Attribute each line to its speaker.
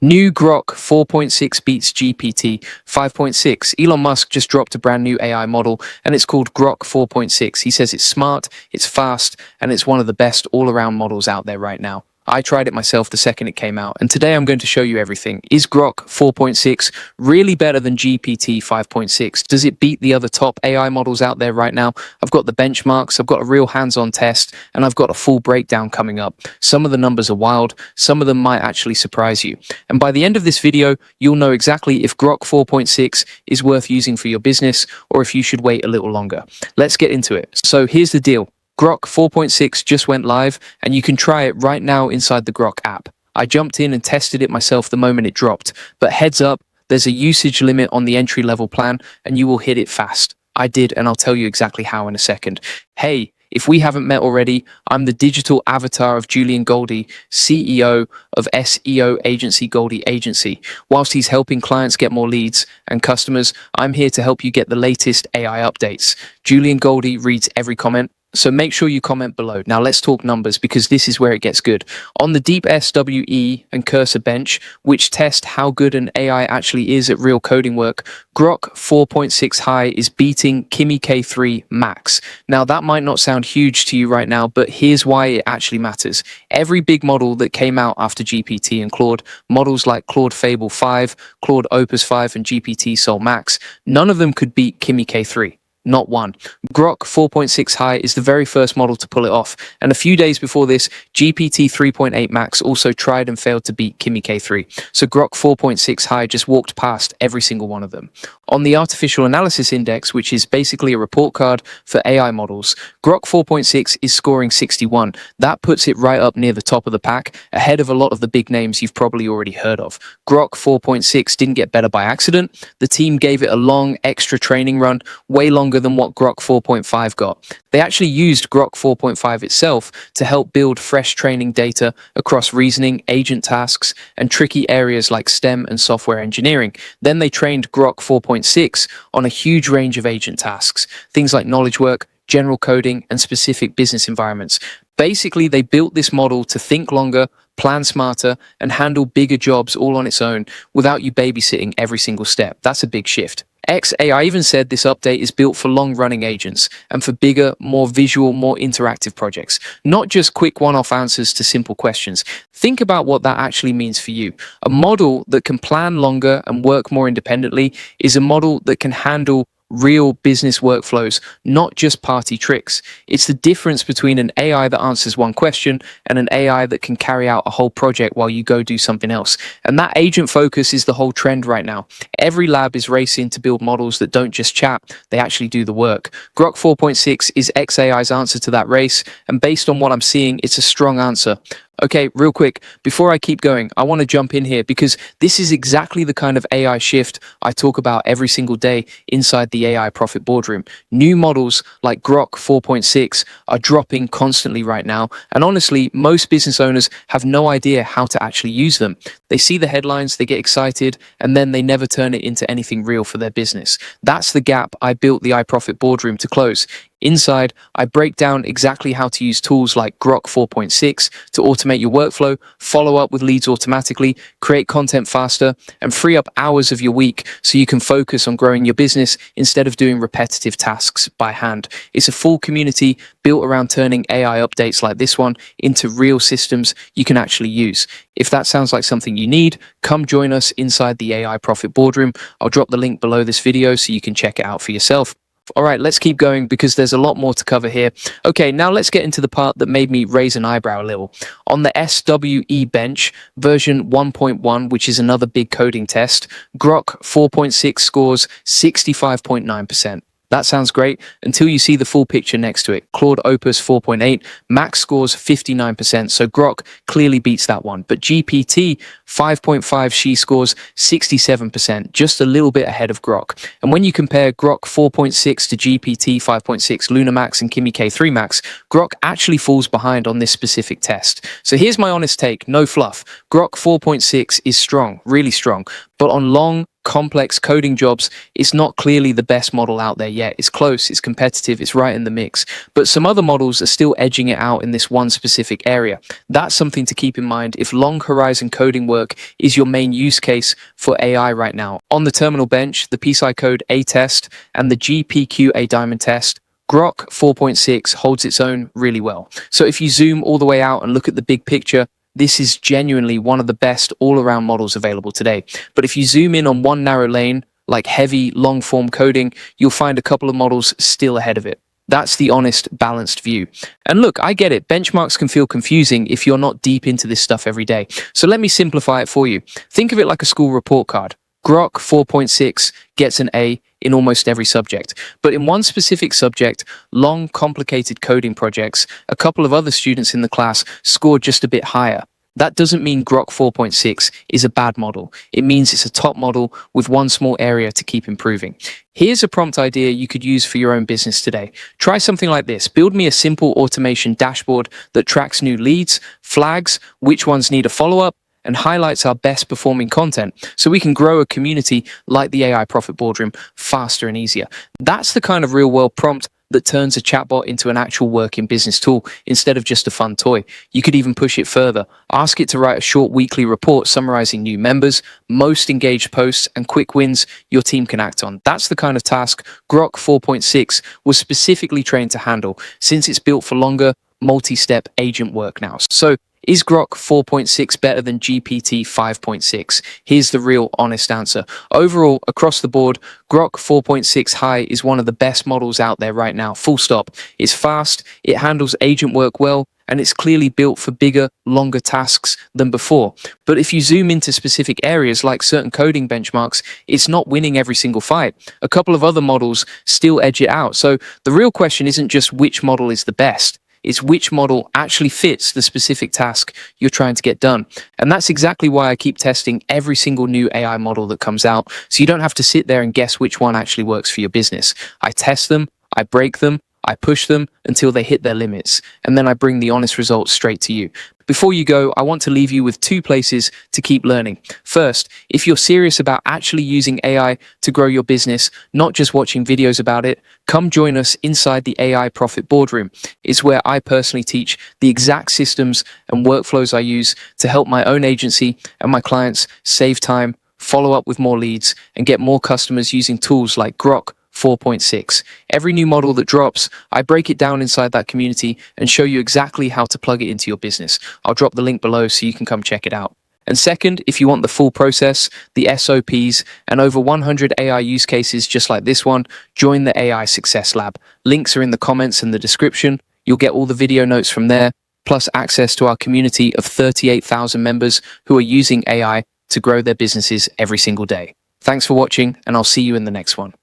Speaker 1: New Grok 4.6 beats GPT 5.6. Elon Musk just dropped a brand new AI model and it's called Grok 4.6. He says it's smart, it's fast, and it's one of the best all-around models out there right now. I tried it myself the second it came out, and today I'm going to show you everything. Is Grok 4.6 really better than GPT 5.6? Does it beat the other top AI models out there right now? I've got the benchmarks, I've got a real hands-on test, and I've got a full breakdown coming up. Some of the numbers are wild, some of them might actually surprise you. And by the end of this video, you'll know exactly if Grok 4.6 is worth using for your business or if you should wait a little longer. Let's get into it. So here's the deal. Grok 4.6 just went live, and you can try it right now inside the Grok app. I jumped in and tested it myself the moment it dropped, but heads up, there's a usage limit on the entry-level plan, and you will hit it fast. I did, and I'll tell you exactly how in a second. Hey, if we haven't met already, I'm the digital avatar of Julian Goldie, CEO of SEO agency Goldie Agency. Whilst he's helping clients get more leads and customers, I'm here to help you get the latest AI updates. Julian Goldie reads every comment, so make sure you comment below. Now let's talk numbers, because this is where it gets good. On the Deep SWE and Cursor bench, which test how good an AI actually is at real coding work, Grok 4.6 High is beating Kimi K3 Max. Now that might not sound huge to you right now, but here's why it actually matters. Every big model that came out after GPT and Claude, models like Claude Fable 5, Claude Opus 5, and GPT Sol Max, none of them could beat Kimi K3. Not one. Grok 4.6 High is the very first model to pull it off, and a few days before this, GPT 3.8 Max also tried and failed to beat Kimi K3, so Grok 4.6 High just walked past every single one of them. On the Artificial Analysis Index, which is basically a report card for AI models, Grok 4.6 is scoring 61. That puts it right up near the top of the pack, ahead of a lot of the big names you've probably already heard of. Grok 4.6 didn't get better by accident. The team gave it a long extra training run, way longer than what Grok 4.5 got. They actually used Grok 4.5 itself to help build fresh training data across reasoning, agent tasks, and tricky areas like STEM and software engineering. Then they trained Grok 4.6 on a huge range of agent tasks, things like knowledge work, general coding, and specific business environments. Basically, they built this model to think longer, plan smarter, and handle bigger jobs all on its own without you babysitting every single step. That's a big shift. XAI even said this update is built for long-running agents and for bigger, more visual, more interactive projects, not just quick one-off answers to simple questions. Think about what that actually means for you. A model that can plan longer and work more independently is a model that can handle real business workflows, not just party tricks. It's the difference between an AI that answers one question and an AI that can carry out a whole project while you go do something else. And that agent focus is the whole trend right now. Every lab is racing to build models that don't just chat, they actually do the work. Grok 4.6 is XAI's answer to that race, and based on what I'm seeing, it's a strong answer. Okay, real quick, before I keep going, I want to jump in here because this is exactly the kind of AI shift I talk about every single day inside the AI Profit Boardroom. New models like Grok 4.6 are dropping constantly right now, and honestly, most business owners have no idea how to actually use them. They see the headlines, they get excited, and then they never turn it into anything real for their business. That's the gap I built the iProfit Boardroom to close. Inside, I break down exactly how to use tools like Grok 4.6 to automate your workflow, follow up with leads automatically, create content faster, and free up hours of your week so you can focus on growing your business instead of doing repetitive tasks by hand. It's a full community built around turning AI updates like this one into real systems you can actually use. If that sounds like something you need, come join us inside the AI Profit Boardroom. I'll drop the link below this video so you can check it out for yourself. All right, let's keep going because there's a lot more to cover here. Okay, now let's get into the part that made me raise an eyebrow a little. On the SWE bench, version 1.1, which is another big coding test, Grok 4.6 scores 65.9%. That sounds great until you see the full picture next to it. Claude Opus 4.8, Max scores 59%, so Grok clearly beats that one. But GPT 5.5, she scores 67%, just a little bit ahead of Grok. And when you compare Grok 4.6 to GPT 5.6, Luna Max, and Kimi K3 Max, Grok actually falls behind on this specific test. So here's my honest take, no fluff. Grok 4.6 is strong, really strong, but on long, complex coding jobs, it's not clearly the best model out there yet. It's close, it's competitive, it's right in the mix. But some other models are still edging it out in this one specific area. That's something to keep in mind if long horizon coding work is your main use case for AI right now. On the terminal bench, the PSI Code A test and the GPQA Diamond test, Grok 4.6 holds its own really well. So if you zoom all the way out and look at the big picture, this is genuinely one of the best all-around models available today. But if you zoom in on one narrow lane, like heavy, long-form coding, you'll find a couple of models still ahead of it. That's the honest, balanced view. And look, I get it. Benchmarks can feel confusing if you're not deep into this stuff every day. So let me simplify it for you. Think of it like a school report card. Grok 4.6 gets an A in almost every subject. But in one specific subject, long, complicated coding projects, a couple of other students in the class scored just a bit higher. That doesn't mean Grok 4.6 is a bad model. It means it's a top model with one small area to keep improving. Here's a prompt idea you could use for your own business today. Try something like this. Build me a simple automation dashboard that tracks new leads, flags, which ones need a follow-up, and highlights our best performing content so we can grow a community like the AI Profit Boardroom faster and easier. That's the kind of real world prompt that turns a chatbot into an actual working business tool instead of just a fun toy. You could even push it further. Ask it to write a short weekly report summarizing new members, most engaged posts, and quick wins your team can act on. That's the kind of task Grok 4.6 was specifically trained to handle, since it's built for longer, multi-step agent work now. So is Grok 4.6 better than GPT 5.6? Here's the real honest answer. Overall, across the board, Grok 4.6 High is one of the best models out there right now, full stop. It's fast, it handles agent work well, and it's clearly built for bigger, longer tasks than before. But if you zoom into specific areas like certain coding benchmarks, it's not winning every single fight. A couple of other models still edge it out. So the real question isn't just which model is the best. It's which model actually fits the specific task you're trying to get done. And that's exactly why I keep testing every single new AI model that comes out, so you don't have to sit there and guess which one actually works for your business. I test them, I break them, I push them until they hit their limits, and then I bring the honest results straight to you. Before you go, I want to leave you with 2 places to keep learning. First, if you're serious about actually using AI to grow your business, not just watching videos about it, come join us inside the AI Profit Boardroom. It's where I personally teach the exact systems and workflows I use to help my own agency and my clients save time, follow up with more leads, and get more customers using tools like Grok 4.6. Every new model that drops, I break it down inside that community and show you exactly how to plug it into your business. I'll drop the link below so you can come check it out. And second, if you want the full process, the SOPs, and over 100 AI use cases just like this one, join the AI Success Lab. Links are in the comments and the description. You'll get all the video notes from there, plus access to our community of 38,000 members who are using AI to grow their businesses every single day. Thanks for watching, and I'll see you in the next one.